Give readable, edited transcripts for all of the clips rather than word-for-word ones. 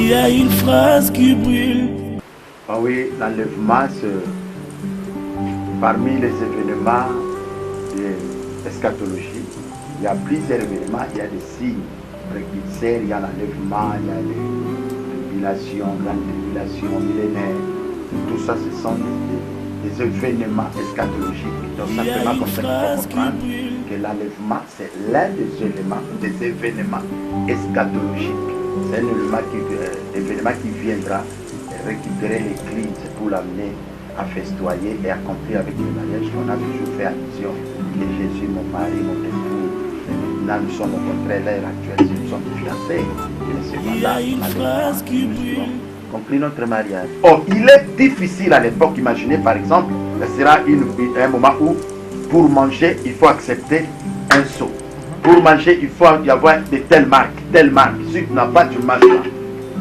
Il y a une phrase qui brûle. Ah oui, l'enlèvement, parmi les événements de l'eschatologie, il y a plusieurs événements, il y a des signes précurseurs, il y a l'enlèvement, il y a les tribulations, grandes tribulations, millénaires. Tout ça, ce sont des événements eschatologiques. Donc simplement comme ça qu'il faut comprendre que l'enlèvement, c'est l'un des événements eschatologiques. C'est un événement qui viendra récupérer l'Église pour l'amener à festoyer et accomplir avec le mariage qu'on a toujours fait allusion. Que Jésus, mon mari, mon époux, et maintenant nous sommes au contraire l'ère actuelle, nous sommes fiancés. Il y a une phrase qui brûle. Compris notre mariage. Oh, il est difficile à l'époque, imaginez par exemple, ce sera un moment où pour manger, il faut accepter un seau. Pour manger, il faut y avoir de telles marques, telles marques. Si tu n'as pas, tu manges pas.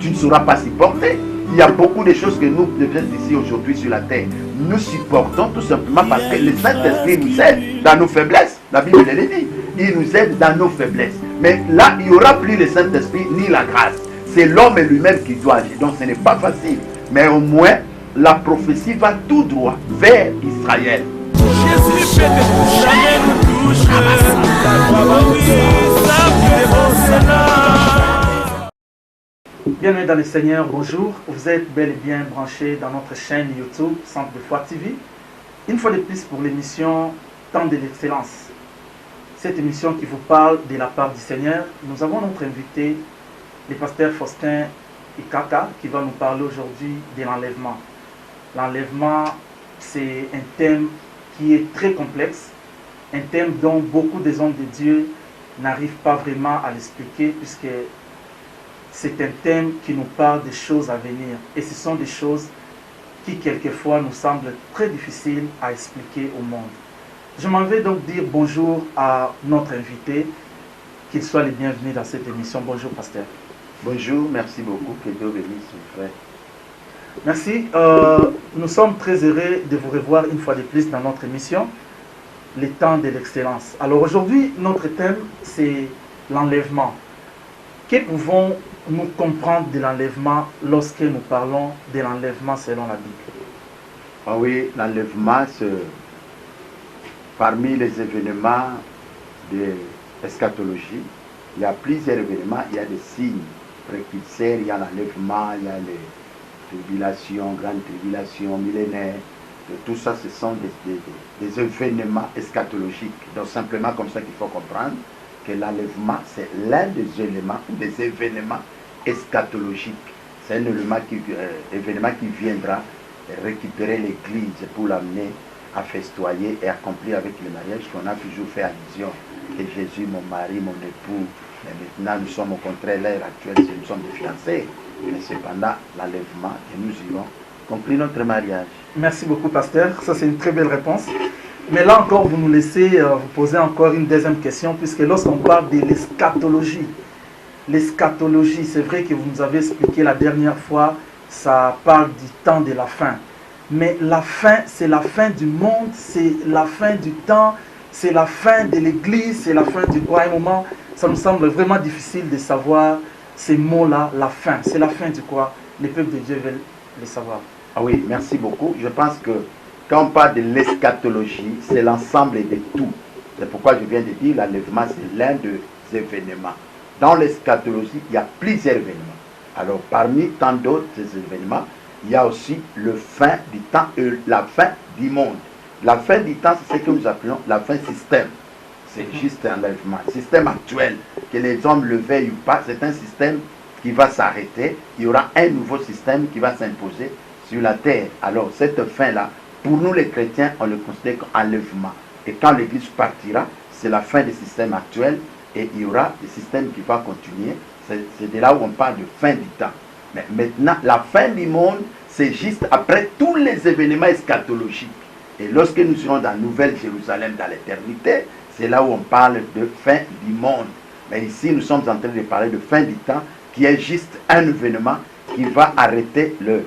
Tu ne sauras pas s'y porter. Il y a beaucoup de choses que nous devons ici aujourd'hui sur la terre. Nous supportons tout simplement parce que le Saint-Esprit nous aide dans nos faiblesses. La Bible le dit. Il nous aide dans nos faiblesses. Mais là, il n'y aura plus le Saint-Esprit ni la grâce. C'est l'homme lui-même qui doit agir. Donc ce n'est pas facile. Mais au moins, la prophétie va tout droit vers Israël. Jésus fait que jamais nous touche. Bienvenue dans le Seigneur, bonjour. Vous êtes bel et bien branchés dans notre chaîne YouTube, Centre de Foi TV. Une fois de plus pour l'émission Temps de l'Excellence. Cette émission qui vous parle de la part du Seigneur. Nous avons notre invité, le pasteur Faustin Ikaka, qui va nous parler aujourd'hui de l'enlèvement. L'enlèvement, c'est un thème qui est très complexe, un thème dont beaucoup des hommes de Dieu n'arrivent pas vraiment à l'expliquer, puisque c'est un thème qui nous parle des choses à venir. Et ce sont des choses qui, quelquefois, nous semblent très difficiles à expliquer au monde. Je m'en vais donc dire bonjour à notre invité, qu'il soit le bienvenu dans cette émission. Bonjour, pasteur. Bonjour, merci beaucoup. Que Dieu bénisse, mon frère. Merci. Nous sommes très heureux de vous revoir une fois de plus dans notre émission, les temps de l'excellence. Alors aujourd'hui, notre thème, c'est l'enlèvement. Que pouvons-nous comprendre de l'enlèvement lorsque nous parlons de l'enlèvement selon la Bible? Ah oui, l'enlèvement, c'est parmi les événements de l'eschatologie. Il y a plusieurs événements, il y a des signes précurseurs, il y a l'enlèvement, il y a les tribulations, grandes tribulations, millénaires. Tout ça, ce sont des événements eschatologiques. Donc simplement comme ça qu'il faut comprendre que l'enlèvement, c'est l'un des éléments ou des événements eschatologiques. C'est un événement qui viendra récupérer l'Église pour l'amener à festoyer et accomplir avec le mariage qu'on a toujours fait allusion. Que Jésus, mon mari, mon époux, mais maintenant nous sommes au contraire l'ère actuelle, nous sommes des fiancés. Mais cependant, l'enlèvement, et nous irons conclure notre mariage. Merci beaucoup, pasteur. Ça, c'est une très belle réponse. Mais là encore, vous nous laissez vous poser encore une deuxième question, puisque lorsqu'on parle de l'eschatologie, c'est vrai que vous nous avez expliqué la dernière fois, ça parle du temps de la fin. Mais la fin, c'est la fin du monde, c'est la fin du temps, c'est la fin de l'Église, c'est la fin du quoi. À un moment, ça nous semble vraiment difficile de savoir ces mots-là, la fin. C'est la fin du quoi? Les peuples de Dieu veulent le savoir. Ah oui, merci beaucoup. Je pense que quand on parle de l'eschatologie, c'est l'ensemble de tout. C'est pourquoi je viens de dire l'enlèvement, c'est l'un des événements. Dans l'eschatologie, il y a plusieurs événements. Alors, parmi tant d'autres événements, il y a aussi le fin du temps et la fin du monde. La fin du temps, c'est ce que nous appelons la fin système. C'est juste un enlèvement. Le système actuel, que les hommes le veuillent ou pas, c'est un système qui va s'arrêter. Il y aura un nouveau système qui va s'imposer sur la terre. Alors, cette fin-là, pour nous les chrétiens, on le considère comme enlèvement. Et quand l'Église partira, c'est la fin du système actuel et il y aura des systèmes qui vont continuer. C'est de là où on parle de fin du temps. Mais maintenant, la fin du monde, c'est juste après tous les événements eschatologiques. Et lorsque nous serons dans la Nouvelle Jérusalem, dans l'éternité, c'est là où on parle de fin du monde. Mais ici, nous sommes en train de parler de fin du temps, qui est juste un événement qui va arrêter le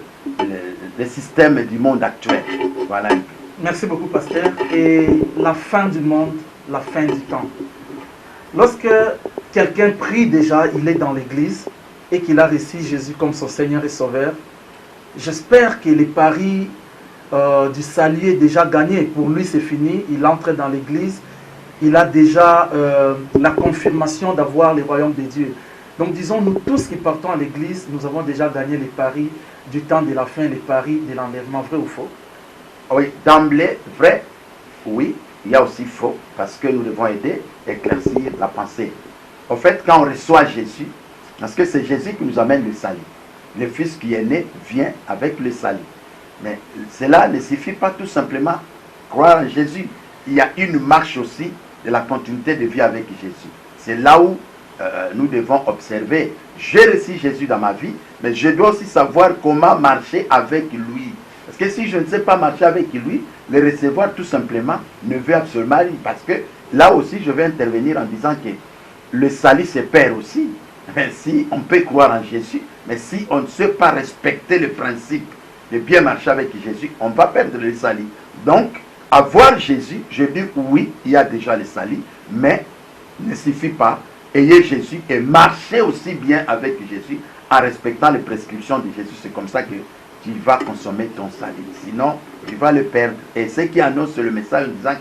système du monde actuel. Voilà un peu. Merci beaucoup, pasteur. Et la fin du monde, la fin du temps. Lorsque quelqu'un prie déjà, il est dans l'église, et qu'il a reçu Jésus comme son Seigneur et Sauveur, j'espère que les paris du salut est déjà gagné. Pour lui, c'est fini. Il entre dans l'église. Il a déjà la confirmation d'avoir le royaume de Dieu. Donc disons, nous tous qui partons à l'église, nous avons déjà gagné les paris du temps de la fin, les paris de l'enlèvement. Vrai ou faux? Oui, d'emblée, vrai, oui. Il y a aussi faux, parce que nous devons aider, éclaircir la pensée. En fait, quand on reçoit Jésus, parce que c'est Jésus qui nous amène le salut. Le Fils qui est né vient avec le salut. Mais cela ne suffit pas tout simplement croire en Jésus. Il y a une marche aussi de la continuité de vie avec Jésus. C'est là où nous devons observer. J'ai reçu Jésus dans ma vie, mais je dois aussi savoir comment marcher avec lui. Parce que si je ne sais pas marcher avec lui, le recevoir tout simplement ne veut absolument rien. Parce que là aussi, je vais intervenir en disant que le salut se perd aussi. Mais si on peut croire en Jésus, mais si on ne sait pas respecter le principe de bien marcher avec Jésus, on va perdre le salut. Donc, avoir Jésus, je dis oui, il y a déjà le salut, mais ne suffit pas. Ayez Jésus et marchez aussi bien avec Jésus en respectant les prescriptions de Jésus. C'est comme ça que tu vas consommer ton salut. Sinon, tu vas le perdre. Et ceux qui annoncent le message en disant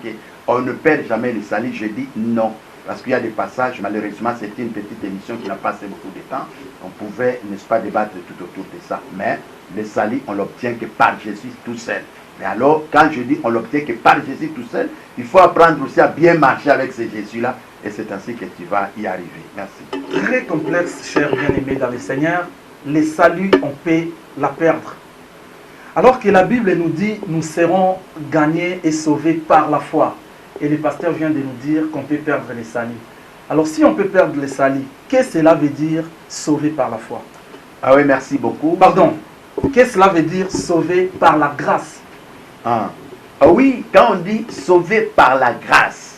qu'on ne perd jamais le salut, je dis non. Parce qu'il y a des passages, malheureusement, c'était une petite émission qui n'a pas assez beaucoup de temps. On pouvait, n'est-ce pas, débattre tout autour de ça. Mais le salut, on l'obtient que par Jésus tout seul. Mais alors, quand je dis on l'obtient que par Jésus tout seul, il faut apprendre aussi à bien marcher avec ce Jésus-là. Et c'est ainsi que tu vas y arriver. Merci. Très complexe, cher bien-aimé dans le Seigneur. Le salut, on peut la perdre. Alors que la Bible nous dit, nous serons gagnés et sauvés par la foi. Et le pasteur vient de nous dire qu'on peut perdre le salut. Alors si on peut perdre le salut, qu'est-ce que cela veut dire sauvé par la foi? Ah oui, merci beaucoup. Pardon, qu'est-ce que cela veut dire sauvé par la grâce? Ah oui, quand on dit sauvé par la grâce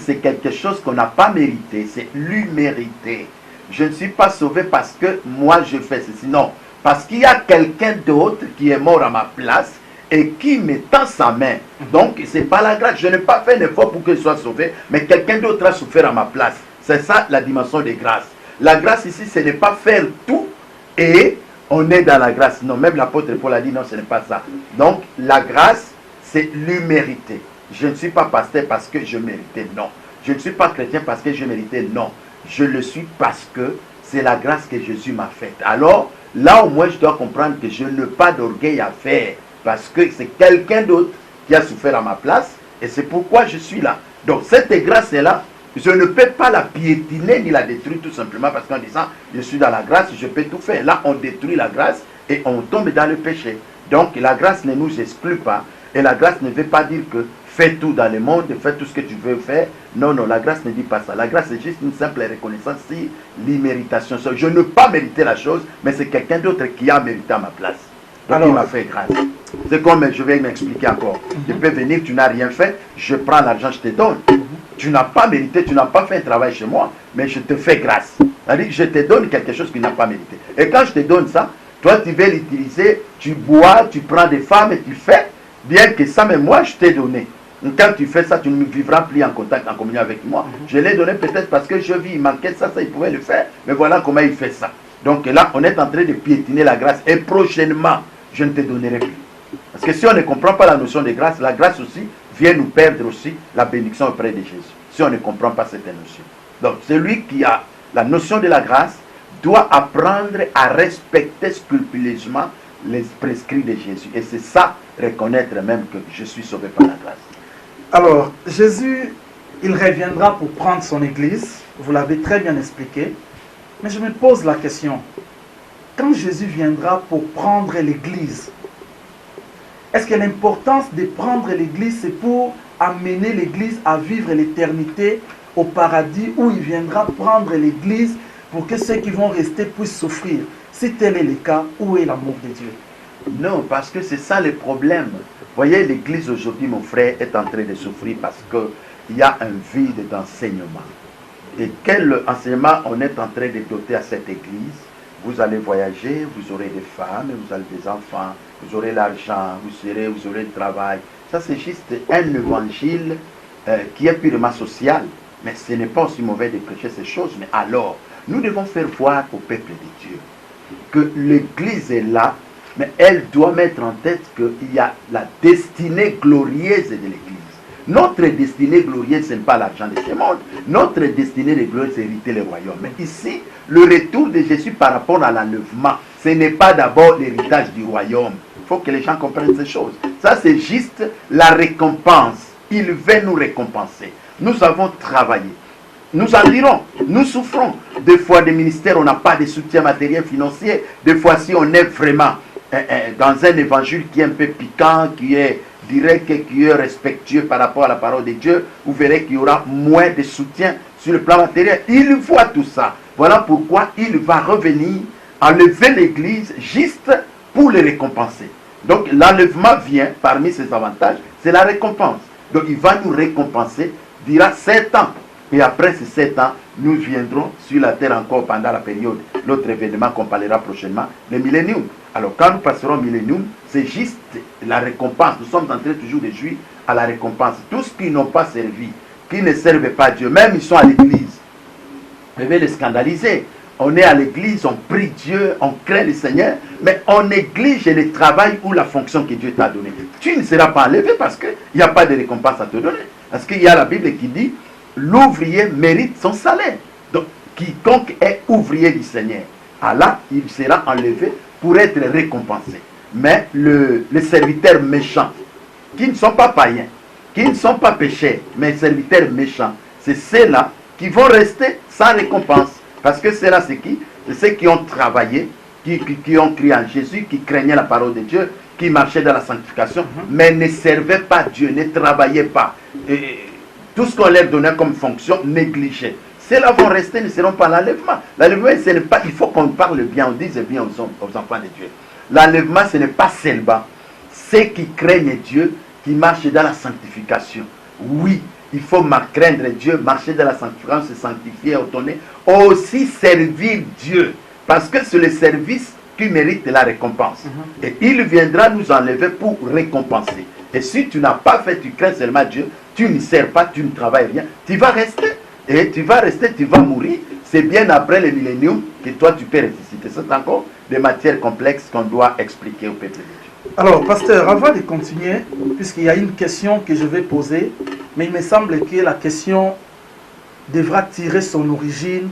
c'est quelque chose qu'on n'a pas mérité, c'est l'humérité. Je ne suis pas sauvé parce que moi je fais ceci, non. Parce qu'il y a quelqu'un d'autre qui est mort à ma place et qui me tend sa main. Donc, ce n'est pas la grâce. Je n'ai pas fait l'effort pour que je sois sauvé, mais quelqu'un d'autre a souffert à ma place. C'est ça la dimension de grâce. La grâce ici, ce n'est pas faire tout et on est dans la grâce. Non, même l'apôtre Paul a dit non, ce n'est pas ça. Donc, la grâce, c'est l'humérité. Je ne suis pas pasteur parce que je méritais, non. Je ne suis pas chrétien parce que je méritais, non. Je le suis parce que c'est la grâce que Jésus m'a faite. Alors, là au moins, je dois comprendre que je n'ai pas d'orgueil à faire. Parce que c'est quelqu'un d'autre qui a souffert à ma place. Et c'est pourquoi je suis là. Donc cette grâce-là, je ne peux pas la piétiner ni la détruire tout simplement. Parce qu'en disant, je suis dans la grâce, je peux tout faire. Là, on détruit la grâce et on tombe dans le péché. Donc la grâce ne nous exclut pas. Et la grâce ne veut pas dire que fais tout dans le monde, fais tout ce que tu veux faire. Non, non, la grâce ne dit pas ça. La grâce, c'est juste une simple reconnaissance si l'imméritation. Je ne peux pas mériter la chose, mais c'est quelqu'un d'autre qui a mérité à ma place. Donc il m'a fait grâce. C'est comme je vais m'expliquer encore. Tu peux venir, tu n'as rien fait, je prends l'argent, je te donne. Tu n'as pas mérité, tu n'as pas fait un travail chez moi, mais je te fais grâce. C'est-à-dire, je te donne quelque chose que tu n'as pas mérité. Et quand je te donne ça, toi tu veux l'utiliser, tu bois, tu prends des femmes et tu fais, bien que ça, mais moi je t'ai donné. Quand tu fais ça, tu ne vivras plus en contact, en communion avec moi. Je l'ai donné peut-être parce que je vis, il manquait ça, il pouvait le faire, mais voilà comment il fait ça. Donc là, on est en train de piétiner la grâce et prochainement, je ne te donnerai plus. Parce que si on ne comprend pas la notion de grâce, la grâce aussi vient nous perdre aussi la bénédiction auprès de Jésus. Si on ne comprend pas cette notion. Donc celui qui a la notion de la grâce doit apprendre à respecter scrupuleusement les prescrits de Jésus. Et c'est ça, reconnaître même que je suis sauvé par la grâce. Alors, Jésus, il reviendra pour prendre son église. Vous l'avez très bien expliqué. Mais je me pose la question. Quand Jésus viendra pour prendre l'église, est-ce que l'importance de prendre l'église, c'est pour amener l'église à vivre l'éternité au paradis, où il viendra prendre l'église pour que ceux qui vont rester puissent souffrir? Si tel est le cas, où est l'amour de Dieu? Non, parce que c'est ça le problème. Vous voyez, l'église aujourd'hui, mon frère, est en train de souffrir parce qu'il y a un vide d'enseignement. Et quel enseignement on est en train de doter à cette église? Vous allez voyager, vous aurez des femmes, vous aurez des enfants, vous aurez l'argent, vous aurez le travail. Ça, c'est juste un évangile qui est purement social. Mais ce n'est pas aussi mauvais de prêcher ces choses. Mais alors, Nous devons faire voir au peuple de Dieu que l'Église est là, mais elle doit mettre en tête qu'il y a la destinée glorieuse de l'Église. Notre destinée glorieuse, ce n'est pas l'argent de ce monde. Notre destinée glorieuse, c'est hériter le royaume. Mais ici, le retour de Jésus par rapport à l'enlèvement, ce n'est pas d'abord l'héritage du royaume. Il faut que les gens comprennent ces choses. Ça, c'est juste la récompense. Il veut nous récompenser. Nous avons travaillé. Nous en dirons, nous souffrons. Des fois, des ministères, on n'a pas de soutien matériel financier. Des fois, si on est vraiment dans un évangile qui est un peu piquant, qui est direct et qui est respectueux par rapport à la parole de Dieu, vous verrez qu'il y aura moins de soutien sur le plan matériel. Il voit tout ça. Voilà pourquoi il va revenir enlever l'Église juste pour les récompenser. Donc l'enlèvement vient parmi ses avantages, c'est la récompense. Donc il va nous récompenser, dira 7 ans. Et après ces 7 ans, nous viendrons sur la terre encore pendant la période, l'autre événement qu'on parlera prochainement, le millénium. Alors quand nous passerons au millénium, c'est juste la récompense. Nous sommes en train toujours de jouir à la récompense. Tous ceux qui n'ont pas servi, qui ne servent pas Dieu, même ils sont à l'église, je vais les scandaliser. On est à l'église, on prie Dieu, on craint le Seigneur, mais on néglige le travail ou la fonction que Dieu t'a donnée. Tu ne seras pas enlevé parce qu'il n'y a pas de récompense à te donner. Parce qu'il y a la Bible qui dit, l'ouvrier mérite son salaire. Donc, quiconque est ouvrier du Seigneur, Allah, il sera enlevé pour être récompensé. Mais les serviteurs méchants, qui ne sont pas païens, qui ne sont pas pécheurs, mais serviteurs méchants, c'est ceux-là qui vont rester sans récompense. Parce que c'est là c'est qui? C'est ceux qui ont travaillé, qui ont crié en Jésus, qui craignaient la parole de Dieu, qui marchaient dans la sanctification, mais ne servaient pas Dieu, ne travaillaient pas. Et tout ce qu'on leur donnait comme fonction, négligeaient. Ceux-là vont rester, ne seront pas l'enlèvement. L'enlèvement, ce n'est pas, il faut qu'on parle bien, on dise bien aux enfants de Dieu. L'enlèvement, ce n'est pas seulement ceux qui craignent Dieu, qui marchent dans la sanctification. Oui, il faut craindre Dieu, marcher dans la sanctification, se sanctifier, autonner, aussi servir Dieu. Parce que c'est le service qui mérite la récompense. Et il viendra nous enlever pour récompenser. Et si tu n'as pas fait, tu crains seulement Dieu, tu ne sers pas, tu ne travailles rien, tu vas rester. Et tu vas rester, tu vas mourir. C'est bien après le millénium que toi tu peux ressusciter. C'est encore des matières complexes qu'on doit expliquer au peuple de Dieu. Alors, pasteur, avant de continuer, puisqu'il y a une question que je vais poser, mais il me semble que la question devra tirer son origine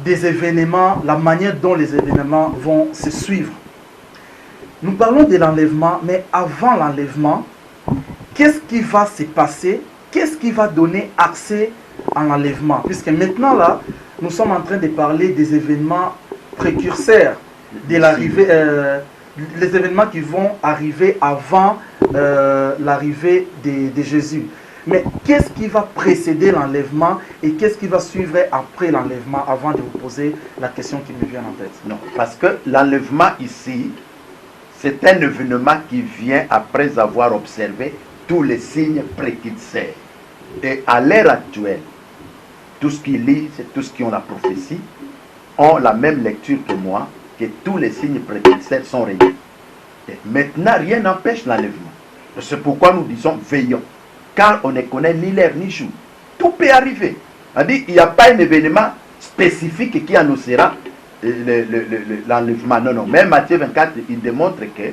des événements, la manière dont les événements vont se suivre. Nous parlons de l'enlèvement, mais avant l'enlèvement, qu'est-ce qui va se passer? Qu'est-ce qui va donner accès à l'enlèvement? Puisque maintenant, là, nous sommes en train de parler des événements précurseurs de l'arrivée, les événements qui vont arriver avant l'arrivée de Jésus. Mais qu'est-ce qui va précéder l'enlèvement et qu'est-ce qui va suivre après l'enlèvement, avant de vous poser la question qui me vient en tête? Non, parce que l'enlèvement ici, c'est un événement qui vient après avoir observé tous les signes précurseurs. Et à l'heure actuelle, tous qui lisent, tous qui ont la prophétie, ont la même lecture que moi, que tous les signes précurseurs sont réunis. Et maintenant, rien n'empêche l'enlèvement. C'est pourquoi nous disons veillons. Car on ne connaît ni l'heure ni jour. Tout peut arriver. Il n'y a pas un événement spécifique qui annoncera l'enlèvement. Non, non. Même Matthieu 24, il démontre que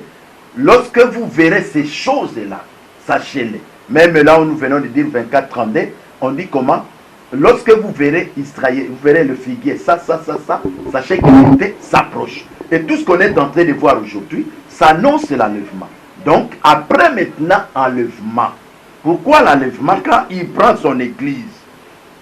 lorsque vous verrez ces choses-là, sachez-les. Même là où nous venons de dire 24-32, on dit comment? Lorsque vous verrez Israël, vous verrez le figuier, ça, sachez que l'été s'approche. Et tout ce qu'on est en train de voir aujourd'hui, ça annonce l'enlèvement. Donc, après maintenant enlèvement, pourquoi l'enlèvement? Quand il prend son église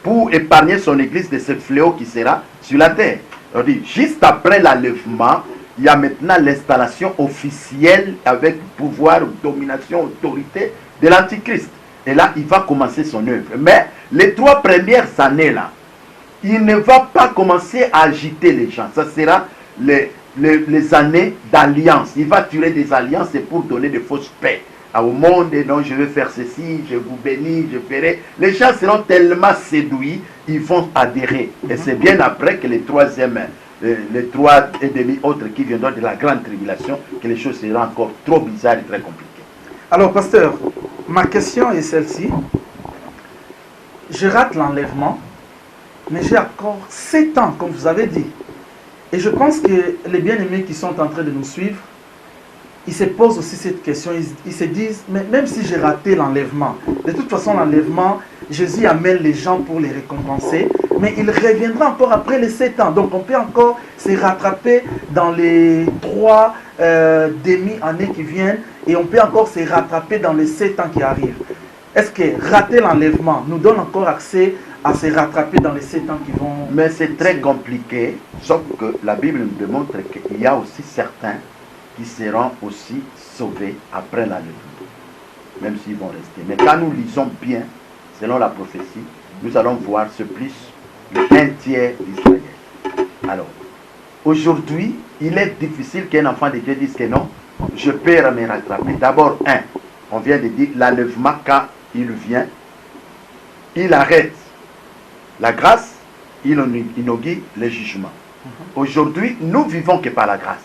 pour épargner son église de ce fléau qui sera sur la terre. On dit, juste après l'enlèvement, il y a maintenant l'installation officielle avec pouvoir, domination, autorité de l'Antichrist. Et là, il va commencer son œuvre. Mais les 3 premières années-là, il ne va pas commencer à agiter les gens. Ça sera les années d'alliance. Il va tirer des alliances pour donner de fausses paix au monde. Et non, je vais faire ceci, je vous bénis, je ferai. Les gens seront tellement séduits, ils vont adhérer. Et c'est bien après que les 3e, les 3 et demi autres qui viendront de la grande tribulation, que les choses seront encore trop bizarres et très compliquées. Alors, pasteur, ma question est celle-ci. Je rate l'enlèvement mais j'ai encore 7 ans, comme vous avez dit. Et je pense que les bien-aimés qui sont en train de nous suivre, ils se posent aussi cette question. Ils se disent, mais même si j'ai raté l'enlèvement, de toute façon, l'enlèvement, Jésus amène les gens pour les récompenser, mais il reviendra encore après les 7 ans. Donc, on peut encore se rattraper dans les 3 demi-années qui viennent, et on peut encore se rattraper dans les 7 ans qui arrivent. Est-ce que rater l'enlèvement nous donne encore accès à se rattraper dans les 7 ans qui vont... Mais c'est très compliqué, sauf que la Bible nous démontre qu'il y a aussi certains qui seront aussi sauvés après l'enlèvement, même s'ils vont rester. Mais quand nous lisons bien, selon la prophétie, nous allons voir ce plus le 1/3 d'Israël. Alors, aujourd'hui, il est difficile qu'un enfant de Dieu dise que non, je peux me rattraper. D'abord, on vient de dire, l'enlèvement, quand il vient, il arrête la grâce, il inaugure le jugement. Aujourd'hui, nous vivons que par la grâce.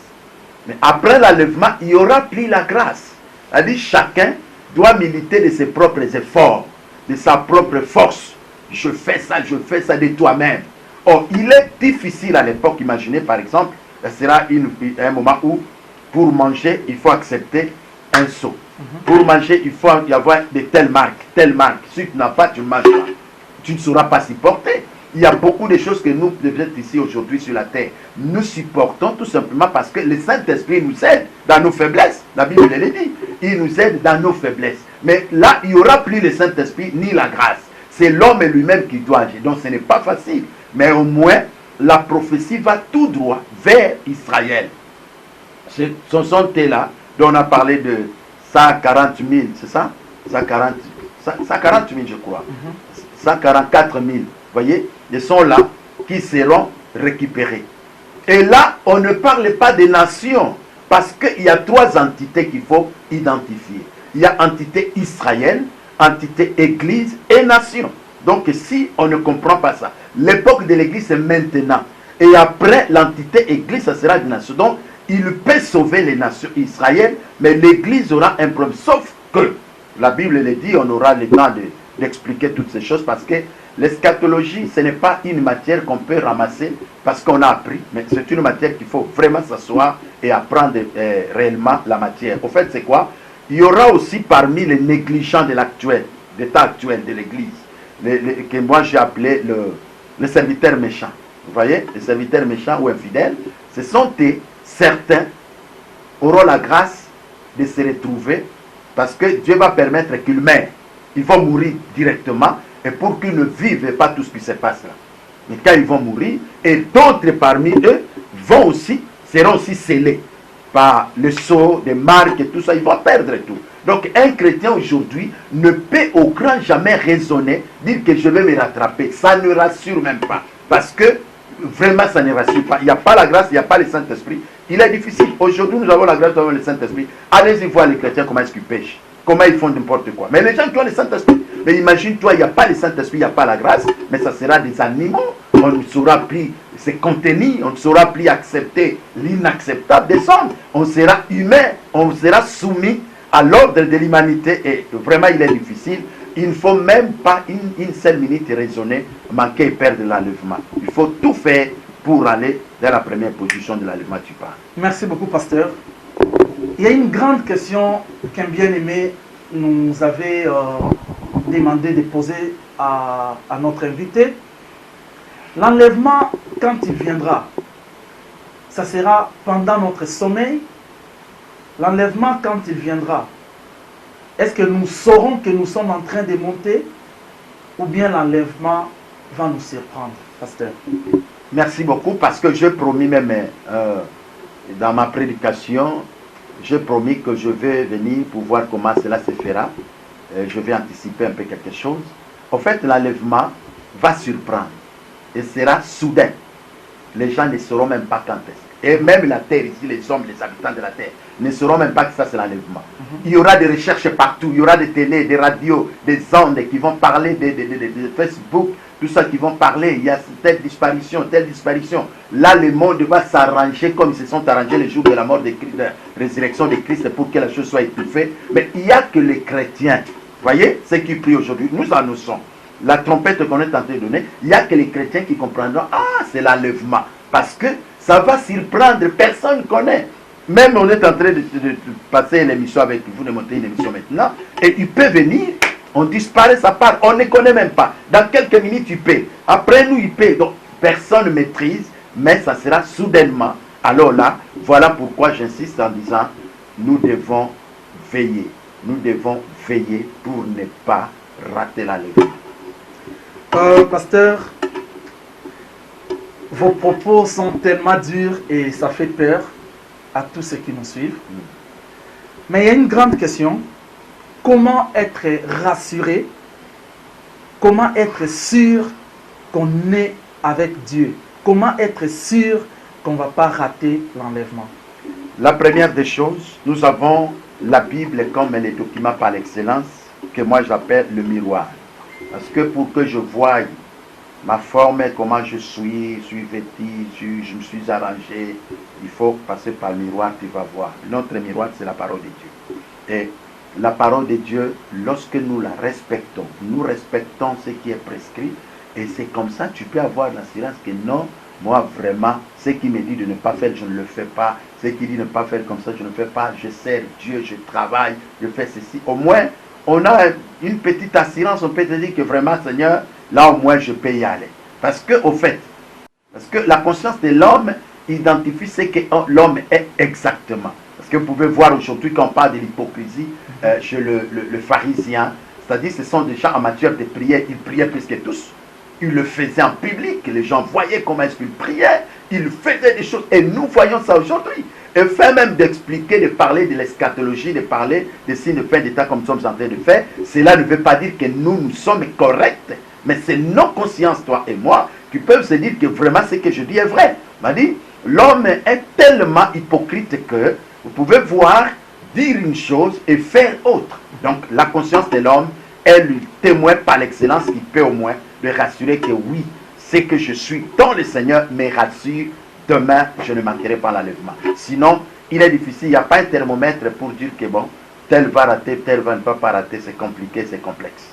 Mais après l'enlèvement, il n'y aura plus la grâce. C'est-à-dire chacun doit militer de ses propres efforts, de sa propre force. Je fais ça de toi-même. Or, il est difficile à l'époque, imaginez par exemple, ce sera un moment où, pour manger, il faut accepter un seau. Pour manger, il faut y avoir de telles marques, telle marque. Si tu n'as pas, tu ne manges pas. Tu ne sauras pas supporter. Il y a beaucoup de choses que nous, ici aujourd'hui sur la terre, nous supportons tout simplement parce que le Saint-Esprit nous aide dans nos faiblesses. La Bible le dit. Il nous aide dans nos faiblesses. Mais là, il n'y aura plus le Saint-Esprit ni la grâce. C'est l'homme lui-même qui doit agir. Donc ce n'est pas facile. Mais au moins, la prophétie va tout droit vers Israël. Ce sont là dont on a parlé de 140 000, c'est ça 140 000, je crois. 144 000. Vous voyez, ils sont là qui seront récupérés. Et là, on ne parle pas des nations, parce qu'il y a 3 entités qu'il faut identifier. Il y a entité Israël, entité Église et nation. Donc si on ne comprend pas ça, l'époque de l'Église c'est maintenant. Et après l'entité Église, ça sera des nations. Donc il peut sauver les nations Israël, mais l'Église aura un problème. Sauf que, la Bible le dit, on aura le temps d'expliquer toutes ces choses, parce que l'eschatologie, ce n'est pas une matière qu'on peut ramasser parce qu'on a appris, mais c'est une matière qu'il faut vraiment s'asseoir et apprendre réellement la matière. Au fait, c'est quoi? Il y aura aussi parmi les négligents de l'état actuel de l'Église, que moi j'ai appelé le serviteur méchant. Vous voyez, les serviteurs méchants ou infidèles, ce sont certains auront la grâce de se retrouver parce que Dieu va permettre qu'ils meurent. Ils vont mourir directement, et pour qu'ils ne vivent pas tout ce qui se passe là. Mais quand ils vont mourir, et d'autres parmi eux seront aussi scellés par le sceau des marques et tout ça, ils vont perdre tout. Donc un chrétien aujourd'hui ne peut au grand jamais raisonner, dire que je vais me rattraper. Ça ne rassure même pas. Parce que vraiment ça ne rassure pas. Il n'y a pas la grâce, il n'y a pas le Saint-Esprit. Il est difficile. Aujourd'hui nous avons la grâce, nous avons le Saint-Esprit. Allez-y voir les chrétiens comment est-ce qu'ils pêchent. Comment ils font n'importe quoi. Mais les gens qui ont le Saint-Esprit, mais imagine-toi, il n'y a pas le Saint-Esprit, il n'y a pas la grâce, mais ça sera des animaux. On ne saura plus se contenir, on ne saura plus accepter l'inacceptable des hommes. On sera humain, on sera soumis à l'ordre de l'humanité. Et vraiment, il est difficile. Il ne faut même pas une seule minute raisonner, manquer et perdre l'enlèvement. Il faut tout faire pour aller dans la première position de l'enlèvement, tu parles. Merci beaucoup, pasteur. Il y a une grande question qu'un bien-aimé nous avait demandé de poser à notre invité. L'enlèvement, quand il viendra, ça sera pendant notre sommeil. L'enlèvement, quand il viendra, est-ce que nous saurons que nous sommes en train de monter, ou bien l'enlèvement va nous surprendre, pasteur? Merci beaucoup, parce que j'ai promis même dans ma prédication, j'ai promis que je vais venir pour voir comment cela se fera. Je vais anticiper un peu quelque chose. En fait, l'enlèvement va surprendre et sera soudain. Les gens ne sauront même pas quand est-ce. Et même la terre ici, les hommes, les habitants de la terre, ne sauront même pas que ça c'est l'enlèvement. Il y aura des recherches partout, il y aura des télés, des radios, des ondes qui vont parler de Facebook, tout ça qui vont parler, il y a telle disparition, telle disparition. Là, le monde va s'arranger comme ils se sont arrangés le jour de la mort de Christ, de la résurrection de Christ, pour que la chose soit étouffée. Mais il n'y a que les chrétiens, voyez, ceux qui prient aujourd'hui, nous annonçons la trompette qu'on est en train de donner, il n'y a que les chrétiens qui comprendront, ah, c'est l'enlèvement. Parce que ça va surprendre, personne ne connaît. Même on est en train de passer une émission avec vous, de monter une émission maintenant, et il peut venir, on disparaît, ça part, on ne connaît même pas. Dans quelques minutes, il paie. Après nous, il paie. Donc, personne ne maîtrise, mais ça sera soudainement. Alors là, voilà pourquoi j'insiste en disant, nous devons veiller. Nous devons veiller pour ne pas rater l'enlèvement. Pasteur, vos propos sont tellement durs et ça fait peur à tous ceux qui nous suivent. Mais il y a une grande question. Comment être rassuré? Comment être sûr qu'on est avec Dieu? Comment être sûr qu'on ne va pas rater l'enlèvement? La première des choses, nous avons la Bible comme les documents par l'excellence que moi j'appelle le miroir. Parce que pour que je voie ma forme, comment je suis vêtu, je me suis arrangé, il faut passer par le miroir, tu vas voir. Notre miroir, c'est la parole de Dieu. Et la parole de Dieu, lorsque nous la respectons, nous respectons ce qui est prescrit, et c'est comme ça tu peux avoir l'assurance que non, moi vraiment, ce qui me dit de ne pas faire, je ne le fais pas. Ce qui dit de ne pas faire comme ça, je ne fais pas. Je sers Dieu, je travaille, je fais ceci. Au moins, on a une petite assurance, on peut te dire que vraiment, Seigneur, là au moins je peux y aller. Parce que, au fait, parce que la conscience de l'homme identifie ce que l'homme est exactement. Parce que vous pouvez voir aujourd'hui quand on parle de l'hypocrisie chez le pharisien, c'est-à-dire ce sont des gens amateurs de prière, ils priaient plus que tous. Ils le faisaient en public, les gens voyaient comment est-ce qu'ils priaient, ils faisaient des choses, et nous voyons ça aujourd'hui. Et fait même d'expliquer, de parler de l'eschatologie, de parler des signes de fin d'état comme nous sommes en train de faire, cela ne veut pas dire que nous sommes corrects, mais c'est nos consciences, toi et moi, qui peuvent se dire que vraiment ce que je dis est vrai. M'a dit, l'homme est tellement hypocrite que vous pouvez voir, dire une chose et faire autre. Donc la conscience de l'homme est le témoin par l'excellence qui peut au moins le rassurer que oui, c'est que je suis dans le Seigneur me rassure, demain je ne manquerai pas l'enlèvement. Sinon, il est difficile, il n'y a pas un thermomètre pour dire que bon, tel va rater, tel va ne pas rater, c'est compliqué, c'est complexe.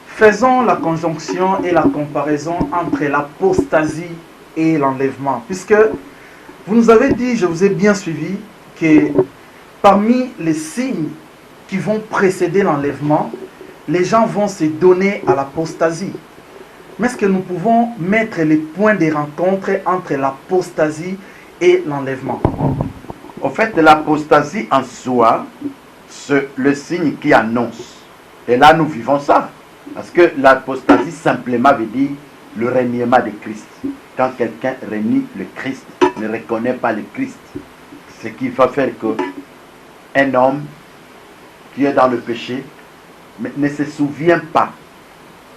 Faisons la conjonction et la comparaison entre l'apostasie et l'enlèvement. Puisque vous nous avez dit, je vous ai bien suivi, que parmi les signes qui vont précéder l'enlèvement, les gens vont se donner à l'apostasie. Mais est-ce que nous pouvons mettre les points de rencontre entre l'apostasie et l'enlèvement? En fait, l'apostasie en soi, c'est le signe qui annonce. Et là, nous vivons ça. Parce que l'apostasie simplement veut dire le reniement de Christ. Quand quelqu'un renie le Christ, ne reconnaît pas le Christ, ce qui va faire qu'un homme qui est dans le péché mais ne se souvient pas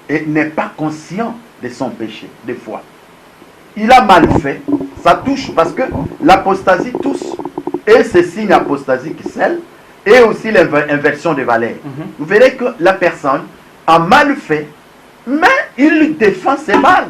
et n'est pas conscient de son péché, des fois. Il a mal fait, ça touche, parce que l'apostasie touche, et ce signe apostasique celle, et aussi l'inversion des valeurs. Vous verrez que la personne a mal fait, mais il défend ses mal.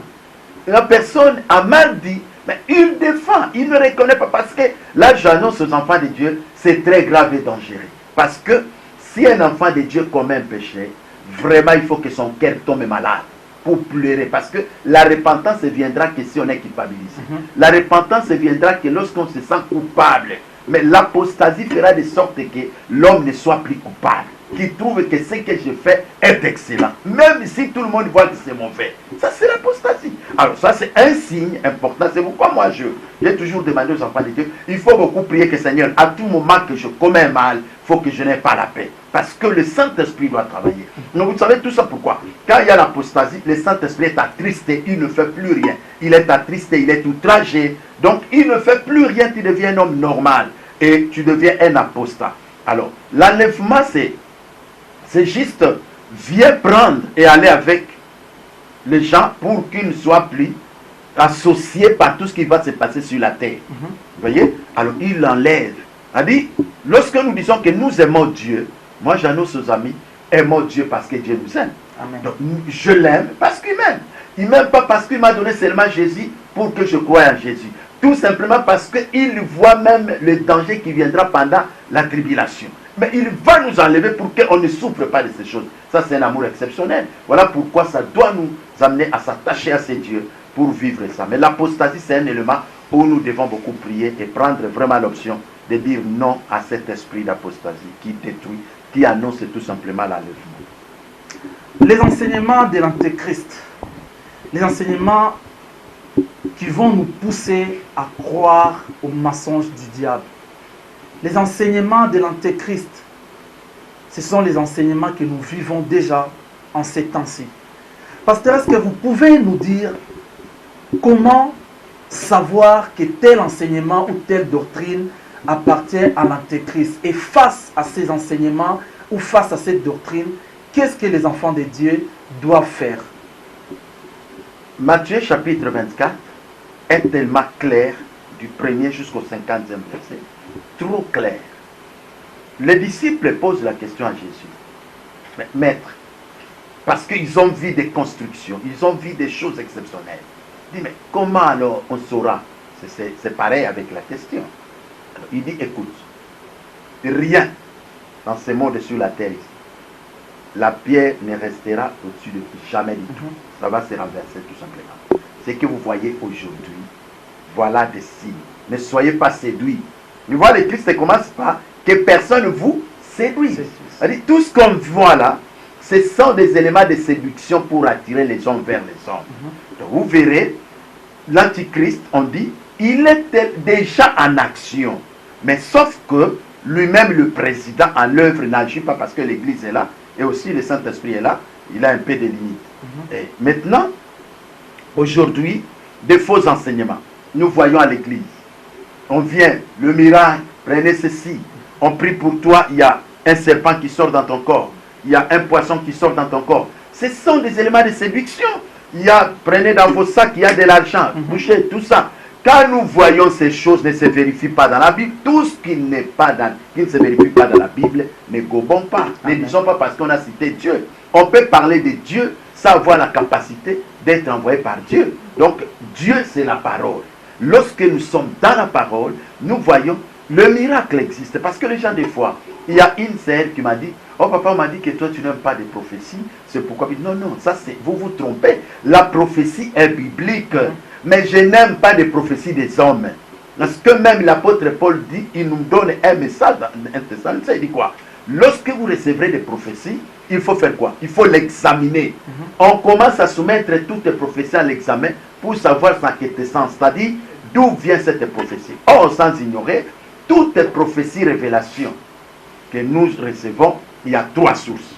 La personne a mal dit, mais il défend, il ne reconnaît pas, parce que là j'annonce aux enfants de Dieu, c'est très grave et dangereux. Parce que si un enfant de Dieu commet un péché, vraiment il faut que son cœur tombe malade pour pleurer. Parce que la repentance ne viendra que si on est culpabilisé. La repentance ne viendra que lorsqu'on se sent coupable. Mais l'apostasie fera de sorte que l'homme ne soit plus coupable. Qui trouve que ce que je fais est excellent. Même si tout le monde voit que c'est mauvais. Ça c'est l'apostasie. Alors ça c'est un signe important. C'est pourquoi moi j'ai toujours demandé aux enfants de Dieu, il faut beaucoup prier que Seigneur, à tout moment que je commets un mal, il faut que je n'ai pas la paix. Parce que le Saint-Esprit doit travailler. Donc vous savez tout ça pourquoi? Quand il y a l'apostasie, le Saint-Esprit est attristé, il ne fait plus rien. Il est attristé, il est outragé. Donc il ne fait plus rien, tu deviens un homme normal. Et tu deviens un apostat. Alors, l'enlèvement c'est juste, viens prendre et aller avec les gens pour qu'ils ne soient plus associés par tout ce qui va se passer sur la terre. Vous voyez? Alors, il l'enlève. C'est-à-dire, lorsque nous disons que nous aimons Dieu, moi j'annonce aux amis, aimons Dieu parce que Dieu nous aime. Amen. Donc, je l'aime parce qu'il m'aime. Il ne m'aime pas parce qu'il m'a donné seulement Jésus pour que je croie en Jésus. Tout simplement parce qu'il voit même le danger qui viendra pendant la tribulation. Mais il va nous enlever pour qu'on ne souffre pas de ces choses. Ça, c'est un amour exceptionnel. Voilà pourquoi ça doit nous amener à s'attacher à ces dieux pour vivre ça. Mais l'apostasie, c'est un élément où nous devons beaucoup prier et prendre vraiment l'option de dire non à cet esprit d'apostasie qui détruit, qui annonce tout simplement l'enlèvement. Les enseignements de l'Antéchrist, les enseignements qui vont nous pousser à croire aux mensonges du diable. Les enseignements de l'Antéchrist, ce sont les enseignements que nous vivons déjà en ces temps-ci. Pasteur, est-ce que vous pouvez nous dire comment savoir que tel enseignement ou telle doctrine appartient à l'Antéchrist? Et face à ces enseignements ou face à cette doctrine, qu'est-ce que les enfants de Dieu doivent faire? Matthieu chapitre 24 est tellement clair du 1er jusqu'au 50e verset. Trop clair. Les disciples posent la question à Jésus. Mais, maître, parce qu'ils ont vu des constructions, ils ont vu des choses exceptionnelles. Il dit, mais comment alors on saura? C'est pareil avec la question. Alors, il dit, écoute, rien dans ce monde sur la terre ici, la pierre ne restera au-dessus de jamais du tout. Ça va se renverser tout simplement. Ce que vous voyez aujourd'hui, voilà des signes. Ne soyez pas séduits. Vous voyez, le Christ commence par que personne vous séduise. Tout ce qu'on voit là, ce sont des éléments de séduction pour attirer les hommes vers les hommes. Donc vous verrez, l'Antichrist, on dit, il était déjà en action. Mais sauf que lui-même, le président en l'œuvre, n'agit pas parce que l'Église est là, et aussi le Saint-Esprit est là, il a un peu de limites. Et maintenant, aujourd'hui, des faux enseignements. Nous voyons à l'Église, on vient, le miracle, prenez ceci, on prie pour toi, il y a un serpent qui sort dans ton corps, il y a un poisson qui sort dans ton corps. Ce sont des éléments de séduction. Il y a, prenez dans vos sacs, il y a de l'argent, bouchez, tout ça. Quand nous voyons ces choses ne se vérifient pas dans la Bible, tout ce qui n'est pas qui ne se vérifie pas dans la Bible, ne gobons pas. Ne disons pas parce qu'on a cité Dieu. On peut parler de Dieu sans avoir la capacité d'être envoyé par Dieu. Donc Dieu, c'est la parole. Lorsque nous sommes dans la parole, nous voyons le miracle existe. Parce que les gens, des fois, il y a une sœur qui m'a dit, oh papa, on m'a dit que toi tu n'aimes pas de prophéties. C'est pourquoi. Non, non, ça c'est, vous vous trompez. La prophétie est biblique. Mais je n'aime pas les prophéties des hommes. Parce que même l'apôtre Paul dit, il nous donne un message dans un Thessaloniciens. Il dit quoi? Lorsque vous recevrez des prophéties, il faut faire quoi? Il faut l'examiner. On commence à soumettre toutes les prophéties à l'examen pour savoir sa quintessence, c'est-à-dire d'où vient cette prophétie. Or, sans ignorer, toutes les prophéties, révélations que nous recevons, il y a trois sources.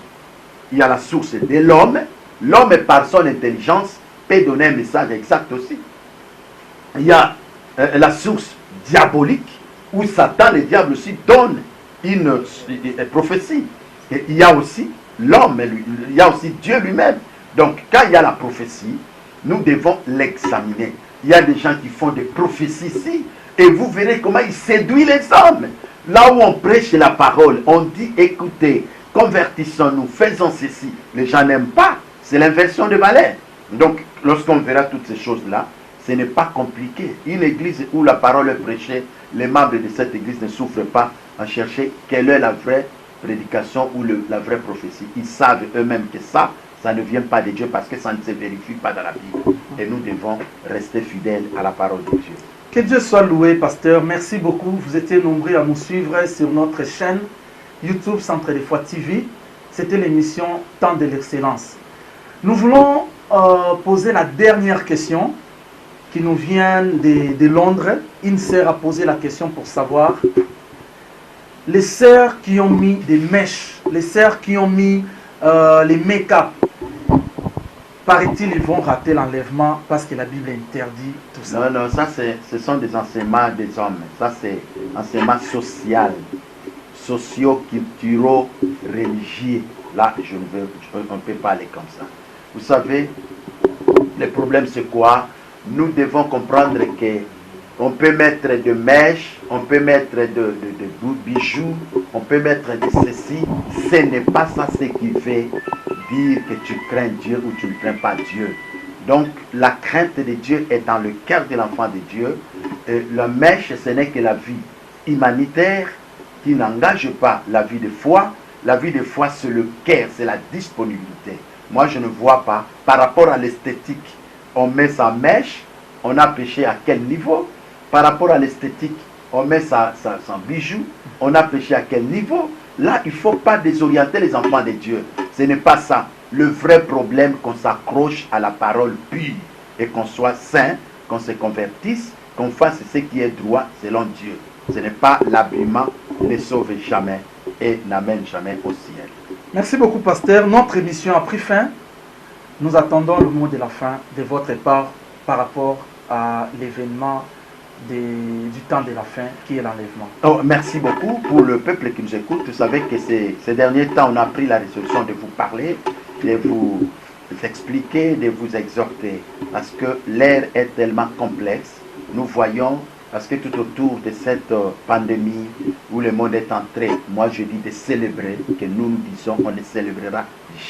Il y a la source de l'homme. L'homme, par son intelligence, peut donner un message exact aussi. Il y a la source diabolique, où Satan, le diable aussi, donne une prophétie. Et il y a aussi l'homme, il y a aussi Dieu lui-même. Donc, quand il y a la prophétie, nous devons l'examiner. Il y a des gens qui font des prophéties ici, et vous verrez comment ils séduisent les hommes. Là où on prêche la parole, on dit, écoutez, convertissons-nous, faisons ceci. Les gens n'aiment pas, c'est l'inversion de valeur. Donc, lorsqu'on verra toutes ces choses-là, ce n'est pas compliqué. Une église où la parole est prêchée, les membres de cette église ne souffrent pas à chercher quelle est la vraie prédication ou la vraie prophétie. Ils savent eux-mêmes que ça ne vient pas de Dieu parce que ça ne se vérifie pas dans la Bible. Et nous devons rester fidèles à la parole de Dieu. Que Dieu soit loué, pasteur. Merci beaucoup. Vous étiez nombreux à nous suivre sur notre chaîne YouTube Centre des Foi TV. C'était l'émission Temps de l'excellence. Nous voulons poser la dernière question qui nous vient de Londres. Une sœur a posé la question pour savoir, les sœurs qui ont mis des mèches, les sœurs qui ont mis les make-up, paraît-il, ils vont rater l'enlèvement parce que la Bible interdit tout ça. Non, non, ça ce sont des enseignements des hommes. Ça c'est enseignement social, socio-culturaux, religieux. Là, on ne peut pas aller comme ça. Vous savez, le problème c'est quoi? Nous devons comprendre que on peut mettre de mèches, on peut mettre de bijoux, on peut mettre de ceci. Ce n'est pas ça ce qui fait dire que tu crains Dieu ou tu ne crains pas Dieu. Donc la crainte de Dieu est dans le cœur de l'enfant de Dieu. La mèche, ce n'est que la vie humanitaire qui n'engage pas la vie de foi. La vie de foi, c'est le cœur, c'est la disponibilité. Moi, je ne vois pas, par rapport à l'esthétique, on met sa mèche, on a péché à quel niveau? Par rapport à l'esthétique, on met son bijou, on a péché à quel niveau? Là, il ne faut pas désorienter les enfants de Dieu. Ce n'est pas ça. Le vrai problème, qu'on s'accroche à la parole pure et qu'on soit saint, qu'on se convertisse, qu'on fasse ce qui est droit selon Dieu. Ce n'est pas l'habillement qui ne sauve jamais et n'amène jamais au ciel. Merci beaucoup, pasteur. Notre émission a pris fin. Nous attendons le mot de la fin de votre part par rapport à l'événement du temps de la fin qui est l'enlèvement. Oh, merci beaucoup pour le peuple qui nous écoute. Vous savez que ces derniers temps, on a pris la résolution de vous parler, de vous expliquer, de vous exhorter, parce que l'ère est tellement complexe. Nous voyons, parce que tout autour de cette pandémie où le monde est entré, moi je dis de célébrer, que nous disons qu'on ne célébrera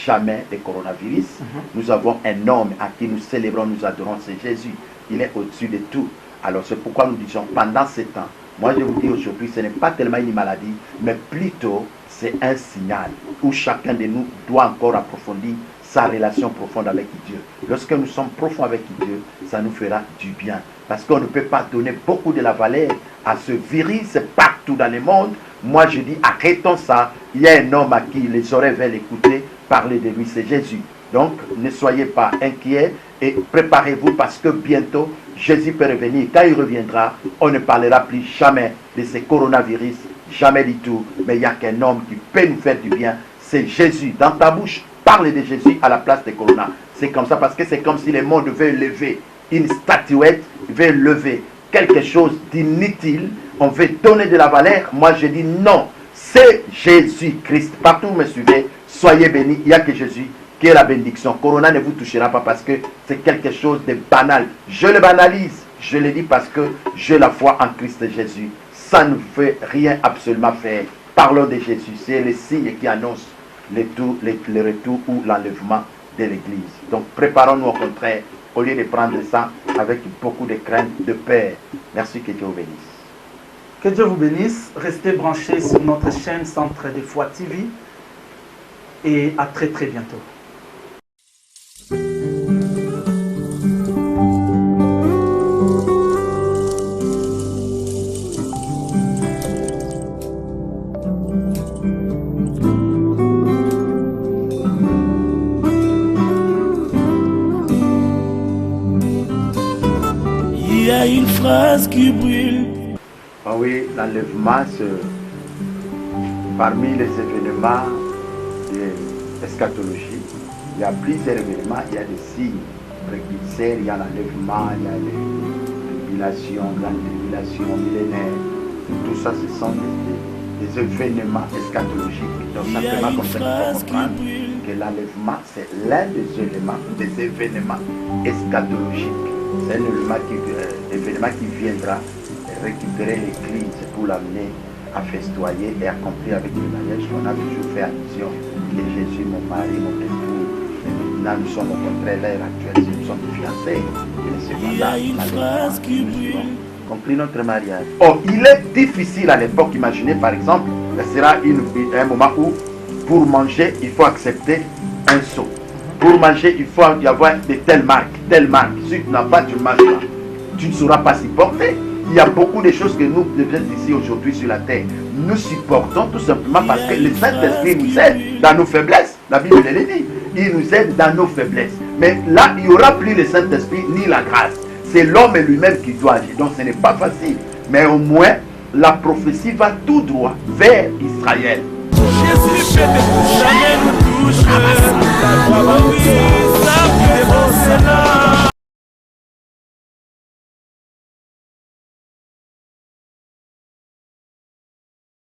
jamais le coronavirus. Nous avons un homme à qui nous célébrons, nous adorons, c'est Jésus. Il est au-dessus de tout. Alors c'est pourquoi nous disons, pendant ces temps, moi je vous dis aujourd'hui, ce n'est pas tellement une maladie, mais plutôt c'est un signal où chacun de nous doit encore approfondir sa relation profonde avec Dieu. Lorsque nous sommes profonds avec Dieu, ça nous fera du bien. Parce qu'on ne peut pas donner beaucoup de la valeur à ce virus partout dans le monde. Moi je dis, arrêtons ça. Il y a un homme à qui les oreilles veulent écouter, parler de lui, c'est Jésus. Donc ne soyez pas inquiets et préparez-vous parce que bientôt Jésus peut revenir. Quand il reviendra, on ne parlera plus jamais de ce coronavirus, jamais du tout. Mais il n'y a qu'un homme qui peut nous faire du bien, c'est Jésus. Dans ta bouche, parle de Jésus à la place de corona. C'est comme ça parce que c'est comme si le monde veut lever une statuette, veut lever quelque chose d'inutile. On veut donner de la valeur. Moi je dis non, c'est Jésus-Christ. Partout où vous me suivez, soyez bénis. Il n'y a que Jésus qui est la bénédiction. Corona ne vous touchera pas parce que c'est quelque chose de banal. Je le banalise. Je le dis parce que j'ai la foi en Christ Jésus. Ça ne veut rien absolument faire. Parlons de Jésus. C'est le signe qui annonce le retour ou l'enlèvement de l'Église. Donc préparons-nous au contraire, au lieu de prendre ça avec beaucoup de crainte, de peur. Merci, que Dieu vous bénisse. Que Dieu vous bénisse. Restez branchés sur notre chaîne Centre de Foi TV. Et à très très bientôt. Il y a une phrase qui brûle. Ah oui, l'enlèvement, parmi les événements de l'eschatologie, il y a plusieurs événements, il y a des signes précurseurs, il y a l'enlèvement, il y a les tribulations millénaires. Tout ça, ce sont des événements eschatologiques. Donc simplement comme ça, il faut comprendre que l'enlèvement, c'est l'un des événements eschatologiques. C'est un événement qui viendra récupérer l'Église pour l'amener à festoyer et accomplir avec le mariage. On a toujours fait allusion que Jésus, mon mari, mon époux. Maintenant, nous sommes au contraire, l'ère actuelle, si nous sommes fiancés. Il y a une phrase qui brûle. Conclut notre mariage. Oh, il est difficile à l'époque, imaginez par exemple, ce sera un moment où pour manger, il faut accepter un seau. Pour manger, il faut y avoir de telles marques, telle marque. Si tu n'as pas, tu manges là. Tu ne sauras pas supporter. Il y a beaucoup de choses que nous devons ici aujourd'hui sur la terre. Nous supportons tout simplement parce que le Saint-Esprit nous aide dans nos faiblesses. La Bible le dit. Il nous aide dans nos faiblesses. Mais là, il n'y aura plus le Saint-Esprit ni la grâce. C'est l'homme lui-même qui doit agir. Donc ce n'est pas facile. Mais au moins, la prophétie va tout droit vers Israël. Jésus peut jamais nous toucher.